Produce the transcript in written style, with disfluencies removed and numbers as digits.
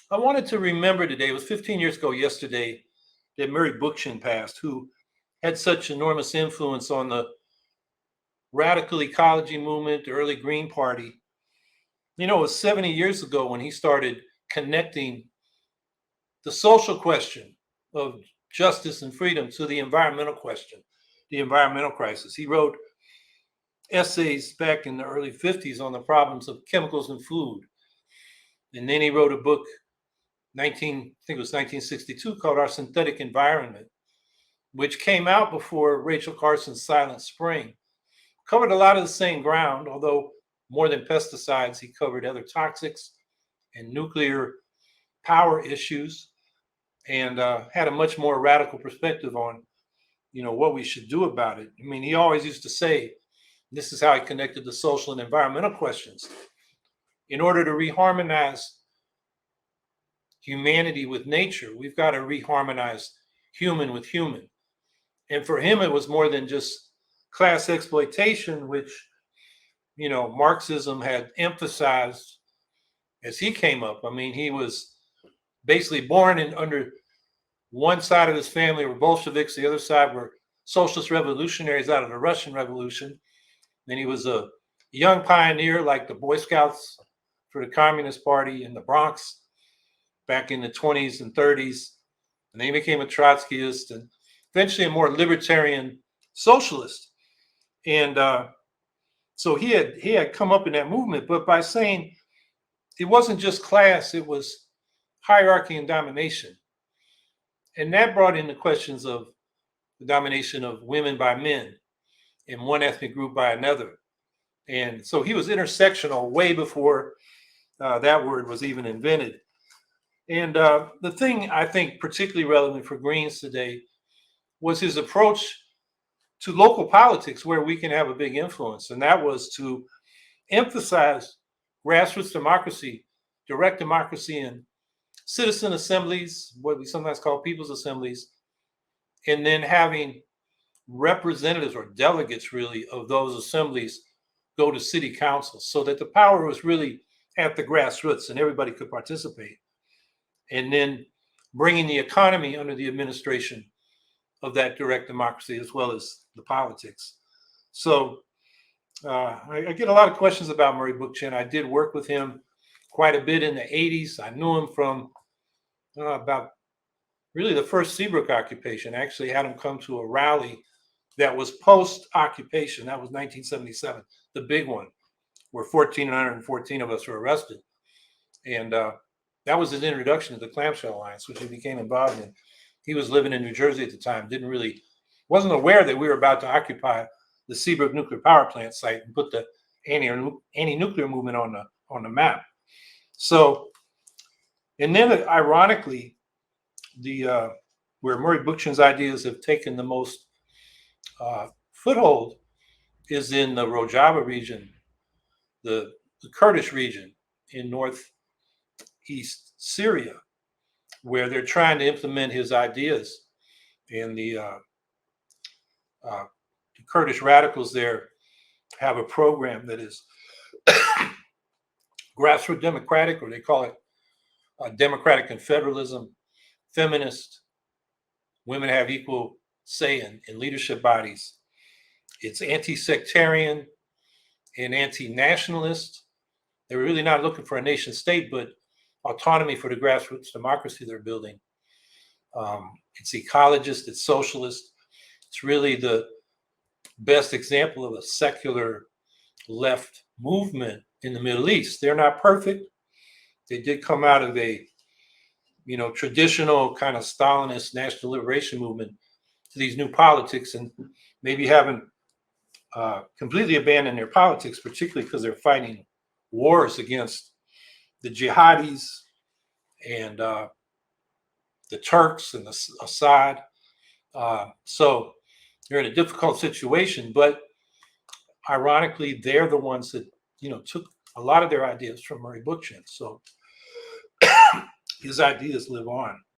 I wanted to remember today, it was 15 years ago yesterday, that Murray Bookchin passed, who had such enormous influence on the radical ecology movement, the early Green Party. You know, it was 70 years ago when he started connecting the social question of justice and freedom to the environmental question, the environmental crisis. He wrote essays back in the early 50s on the problems of chemicals in food. And then he wrote a book, I think it was 1962, called Our Synthetic Environment, which came out before Rachel Carson's Silent Spring. Covered a lot of the same ground, although more than pesticides, he covered other toxics and nuclear power issues, and had a much more radical perspective on, what we should do about it. I mean, he always used to say, this is how he connected the social and environmental questions. In order to reharmonize humanity with nature, we've got to reharmonize human with human. And for him, it was more than just class exploitation, which, Marxism had emphasized as he came up. I mean, he was basically born under one side of his family were Bolsheviks, the other side were socialist revolutionaries out of the Russian Revolution. Then he was a young pioneer like the Boy Scouts for the Communist Party in the Bronx back in the 20s and 30s. And then he became a Trotskyist and eventually a more libertarian socialist. And so he had come up in that movement, but by saying it wasn't just class, it was hierarchy and domination. And that brought in the questions of the domination of women by men and one ethnic group by another. And so he was intersectional way before that word was even invented. And the thing I think particularly relevant for Greens today was his approach to local politics where we can have a big influence. And that was to emphasize grassroots democracy, direct democracy, and citizen assemblies, what we sometimes call people's assemblies, and then having representatives or delegates really of those assemblies go to city councils so that the power was really at the grassroots and everybody could participate. And then bringing the economy under the administration of that direct democracy as well as the politics. So I get a lot of questions about Murray Bookchin. I did work with him quite a bit in the 80s. I knew him from about really the first Seabrook occupation. I actually had him come to a rally that was post-occupation. That was 1977, the big one, where 1,414 of us were arrested. And that was his introduction to the Clamshell Alliance, which he became involved in. He was living in New Jersey at the time, wasn't aware that we were about to occupy the Seabrook nuclear power plant site and put the anti-nuclear movement on the map. So, and then ironically, where Murray Bookchin's ideas have taken the most foothold is in the Rojava region, the Kurdish region in northeast Syria, where they're trying to implement his ideas. And the Kurdish radicals there have a program that is grassroots democratic, or they call it democratic confederalism, feminist, women have equal say in leadership bodies. It's anti-sectarian and anti-nationalist. They're really not looking for a nation state, but autonomy for the grassroots democracy they're building. It's ecologist, it's socialist. It's really the best example of a secular left movement in the Middle East. They're not perfect. They did come out of a traditional kind of Stalinist national liberation movement to these new politics, and maybe haven't completely abandoned their politics, particularly because they're fighting wars against the jihadis and the Turks and the Assad. So they're in a difficult situation, but ironically, they're the ones that took a lot of their ideas from Murray Bookchin. So his ideas live on.